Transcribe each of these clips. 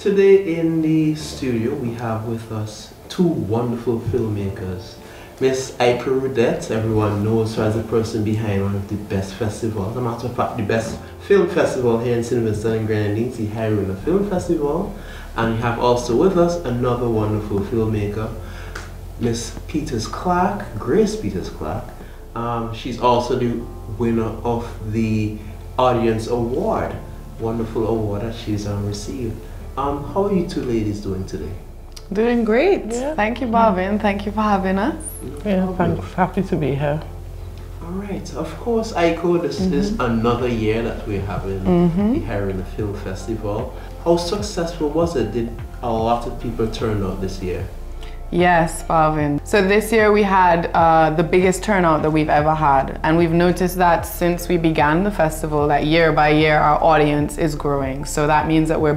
Today in the studio we have with us two wonderful filmmakers. Miss Aiko Roudette, everyone knows her as the person behind one of the best festivals. As a matter of fact, the best film festival here in St. Vincent and Grenadines, the Hairouna Film Festival. And we have also with us another wonderful filmmaker, Miss Peters-Clarke, Grace Peters-Clarke. She's also the winner of the Audience Award, wonderful award that she's received. How are you two ladies doing today? Doing great. Yeah. Thank you, Marvin. Thank you for having us. Yeah, thanks. Happy to be here. All right. Of course, Aiko, this is another year that we're having the Hairouna Film Festival. How successful was it? Did a lot of people turn out this year? Yes, Marvin. So this year we had the biggest turnout that we've ever had. And we've noticed that since we began the festival, that year by year our audience is growing. So that means that we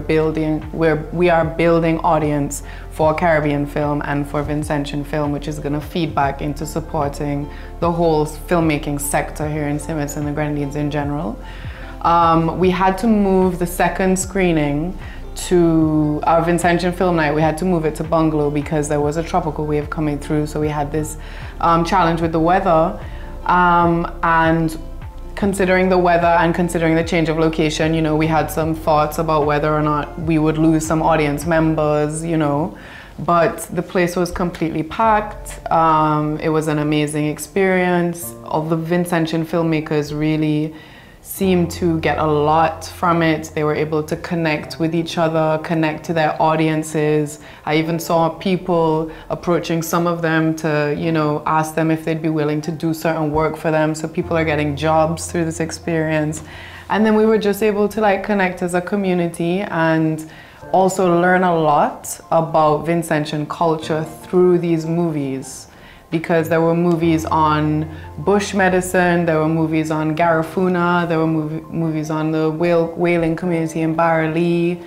are building audience for Caribbean film and for Vincentian film, which is going to feed back into supporting the whole filmmaking sector here in St. Vincent and the Grenadines in general. We had to move the second screening to our Vincentian Film Night. We had to move it to Bungalow because there was a tropical wave coming through, so we had this challenge with the weather. And considering the weather and considering the change of location, you know, we had some thoughts about whether or not we would lose some audience members, you know, but the place was completely packed. It was an amazing experience. All the Vincentian filmmakers really seemed to get a lot from it. They were able to connect with each other, connect to their audiences. I even saw people approaching some of them to, you know, ask them if they'd be willing to do certain work for them. So people are getting jobs through this experience. And then we were just able to like connect as a community and also learn a lot about Vincentian culture through these movies. Because there were movies on bush medicine, there were movies on Garifuna, there were movies on the whaling community in Barralee.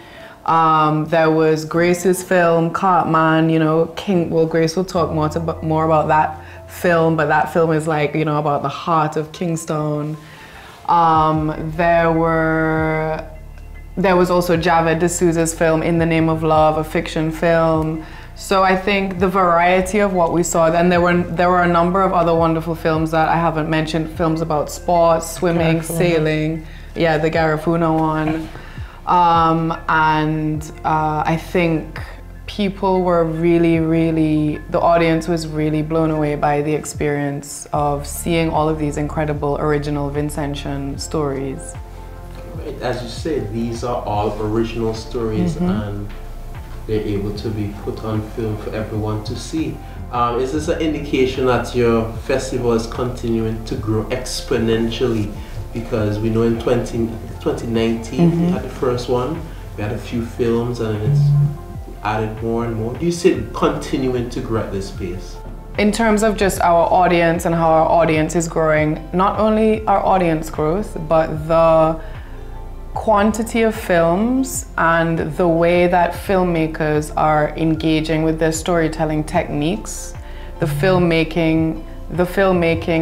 There was Grace's film, Cartman, you know, well, Grace will talk more about that film, but that film is like, you know, about the heart of Kingstown. There was also Javed D'Souza's film, In the Name of Love, a fiction film. So I think the variety of what we saw, and there were a number of other wonderful films that I haven't mentioned, films about sports, swimming, sailing, yeah, the Garifuna one. I think people were the audience was really blown away by the experience of seeing all of these incredible original Vincentian stories. Right. As you said, these are all original stories and they're able to be put on film for everyone to see. Is this an indication that your festival is continuing to grow exponentially? Because we know in 2019 we had the first one, we had a few films and it's added more and more. Do you see it continuing to grow at this pace? In terms of just our audience and how our audience is growing, not only our audience growth, but the quantity of films and the way that filmmakers are engaging with their storytelling techniques, the filmmaking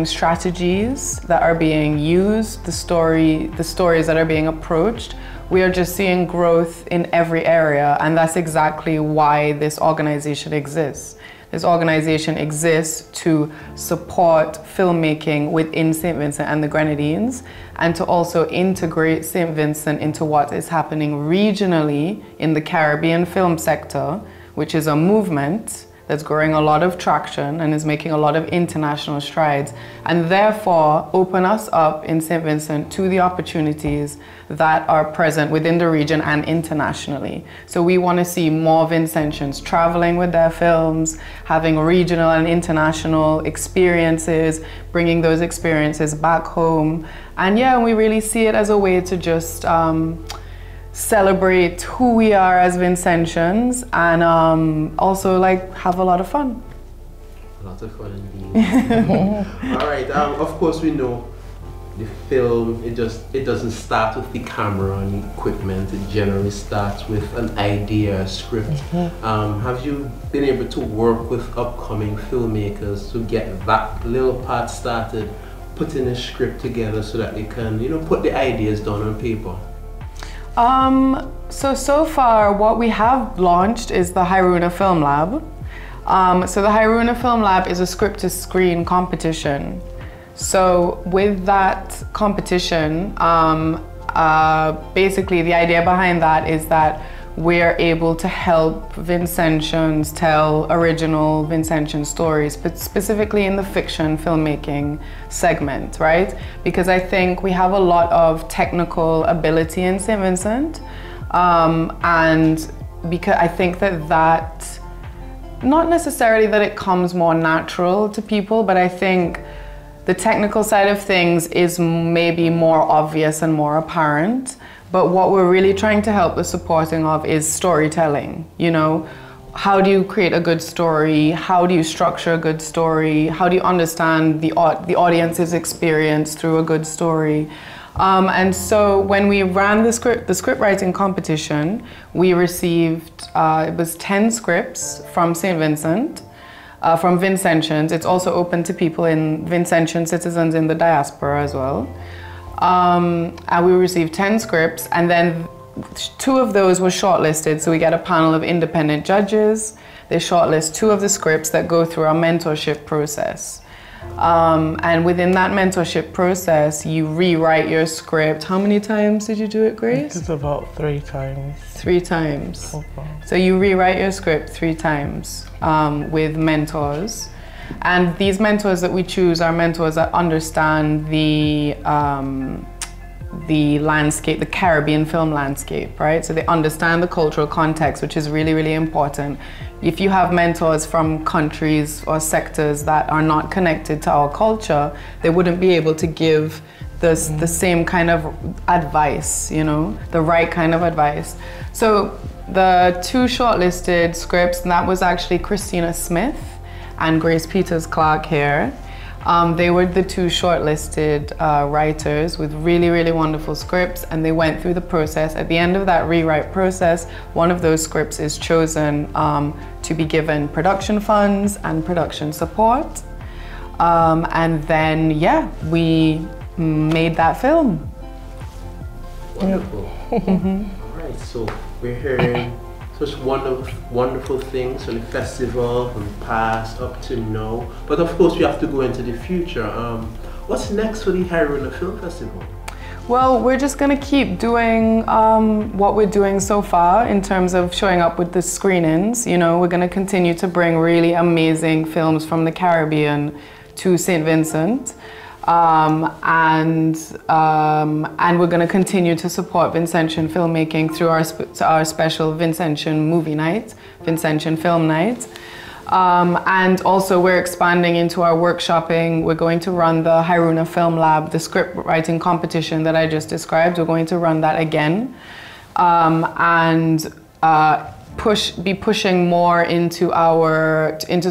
strategies that are being used, the stories that are being approached, we are just seeing growth in every area, and that's exactly why this organization exists. This organization exists to support filmmaking within St. Vincent and the Grenadines and to also integrate St. Vincent into what is happening regionally in the Caribbean film sector, which is a movement that's growing a lot of traction and is making a lot of international strides, and therefore open us up in St. Vincent to the opportunities that are present within the region and internationally. So we want to see more Vincentians traveling with their films, having regional and international experiences, bringing those experiences back home. And yeah, we really see it as a way to just celebrate who we are as Vincentians and also like have a lot of fun. A lot of fun indeed. All right, of course we know the film, it doesn't start with the camera and equipment, it generally starts with an idea, a script. Have you been able to work with upcoming filmmakers to get that little part started, putting a script together so that they can, you know, put the ideas down on paper? So far what we have launched is the Hairouna Film Lab. So the Hairouna Film Lab is a script to screen competition. So with that competition, basically the idea behind that is that we're able to help Vincentians tell original Vincentian stories, but specifically in the fiction filmmaking segment, right? Because I think we have a lot of technical ability in St. Vincent, and because I think that not necessarily that it comes more natural to people, but I think the technical side of things is maybe more obvious and more apparent. But what we're really trying to help the supporting of is storytelling. You know, how do you create a good story? How do you structure a good story? How do you understand the audience's experience through a good story? And so when we ran the script writing competition, we received, it was 10 scripts from St. Vincent, from Vincentians. It's also open to people Vincentian citizens in the diaspora as well. And we received 10 scripts, and then 2 of those were shortlisted. So we get a panel of independent judges. They shortlist 2 of the scripts that go through our mentorship process. And within that mentorship process, you rewrite your script. How many times did you do it, Grace? It's about 3 times. 3 times. So far. So you rewrite your script 3 times with mentors. And these mentors that we choose are mentors that understand the landscape, the Caribbean film landscape, right? So they understand the cultural context, which is really, really important. If you have mentors from countries or sectors that are not connected to our culture, they wouldn't be able to give the same kind of advice, you know, the right kind of advice. So the 2 shortlisted scripts, and that was actually Christina Smith and Grace Peters-Clarke here. They were the 2 shortlisted writers with really, really wonderful scripts, and they went through the process. At the end of that rewrite process, one of those scripts is chosen to be given production funds and production support. And then, yeah, we made that film. Wonderful. All right, so we're hearing such wonderful things from the festival, from the past up to now. But of course, we have to go into the future. What's next for the Hairouna Film Festival? Well, we're just going to keep doing what we're doing so far in terms of showing up with the screenings. You know, we're going to continue to bring really amazing films from the Caribbean to St. Vincent. And we're going to continue to support Vincentian filmmaking through our special Vincentian movie night, Vincentian film night. And also we're expanding into our workshopping. We're going to run the Hairouna Film Lab, the script writing competition that I just described. We're going to run that again. Be pushing more into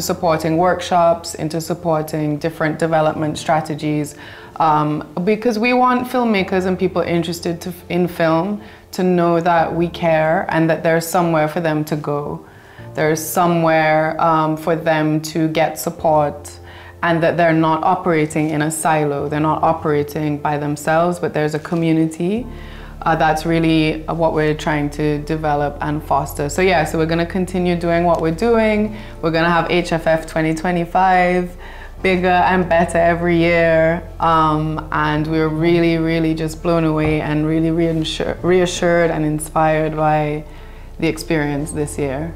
supporting workshops, into supporting different development strategies, because we want filmmakers and people interested in film to know that we care and that there's somewhere for them to go. There's somewhere for them to get support, and that they're not operating in a silo. They're not operating by themselves, but there's a community. That's really what we're trying to develop and foster. So yeah, so we're going to continue doing what we're doing. We're going to have HFF 2025, bigger and better every year. And we're really, really just blown away and really reassured and inspired by the experience this year.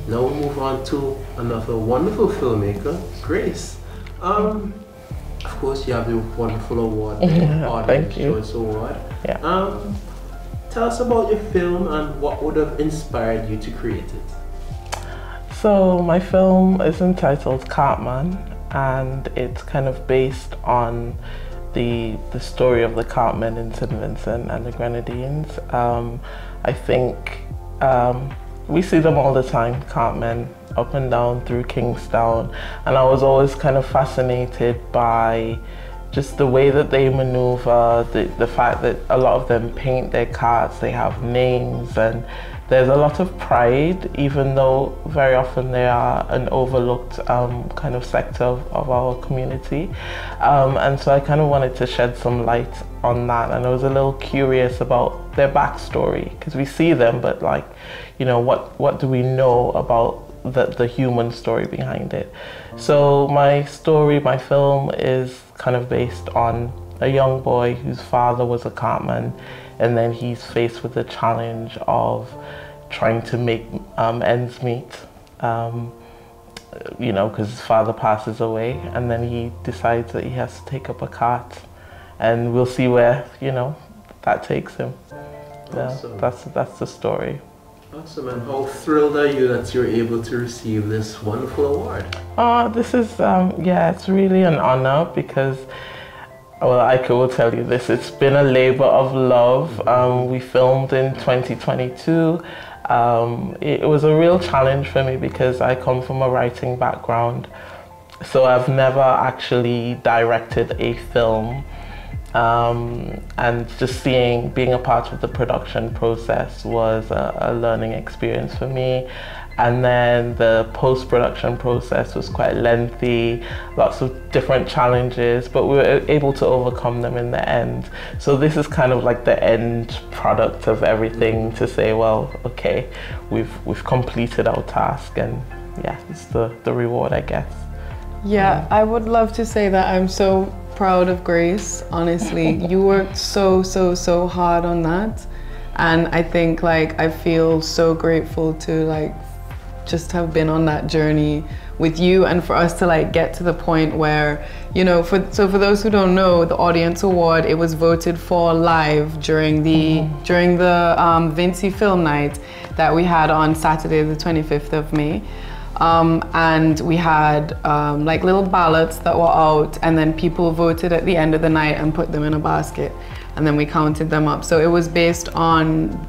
Now we'll move on to another wonderful filmmaker, Grace. Of course, you have the wonderful award, the Audience Choice Award. Yeah. Tell us about your film and what would have inspired you to create it. So my film is entitled Cartman, and it's kind of based on the story of the cartmen in St. Vincent and the Grenadines. I think we see them all the time, cartmen, up and down through Kingstown, and I was always kind of fascinated by just the way that they maneuver, the fact that a lot of them paint their carts, they have names, and there's a lot of pride, even though very often they are an overlooked kind of sector of our community. And so I kind of wanted to shed some light on that, and I was a little curious about their backstory, because we see them, but like, you know, what do we know about the human story behind it? So my film is kind of based on a young boy whose father was a cartman, and then he's faced with the challenge of trying to make ends meet, you know, because his father passes away, and then he decides that he has to take up a cart, and we'll see where, you know, that takes him. Awesome. Yeah, that's the story. Awesome, and how thrilled are you that you're able to receive this wonderful award? This is, yeah, it's really an honor, because, well, Aiko will tell you this, it's been a labor of love. We filmed in 2022. It was a real challenge for me because I come from a writing background, so I've never actually directed a film. And just being a part of the production process was a learning experience for me. And then the post-production process was quite lengthy, lots of different challenges, but we were able to overcome them in the end. So this is kind of like the end product of everything, to say, well, okay, we've completed our task, and yeah, it's the reward, I guess. Yeah, I would love to say that I'm so proud of Grace, honestly. You worked so hard on that, and I think, like, I feel so grateful to, like, just have been on that journey with you, and for us to, like, get to the point where, you know, for those who don't know, the Audience Award, it was voted for live during the Vinci Film Night that we had on Saturday the 25th of May. And we had like little ballots that were out, and then people voted at the end of the night and put them in a basket, and then we counted them up. So it was based on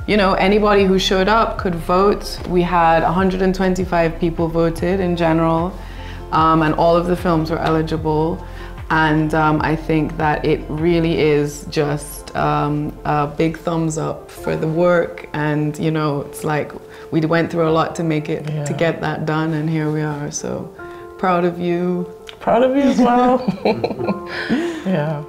you know, anybody who showed up could vote. We had 125 people voted in general, and all of the films were eligible. And I think that it really is just a big thumbs up for the work. And, you know, it's like we went through a lot to make it, to get that done, and here we are. So proud of you. Proud of you as well. Yeah.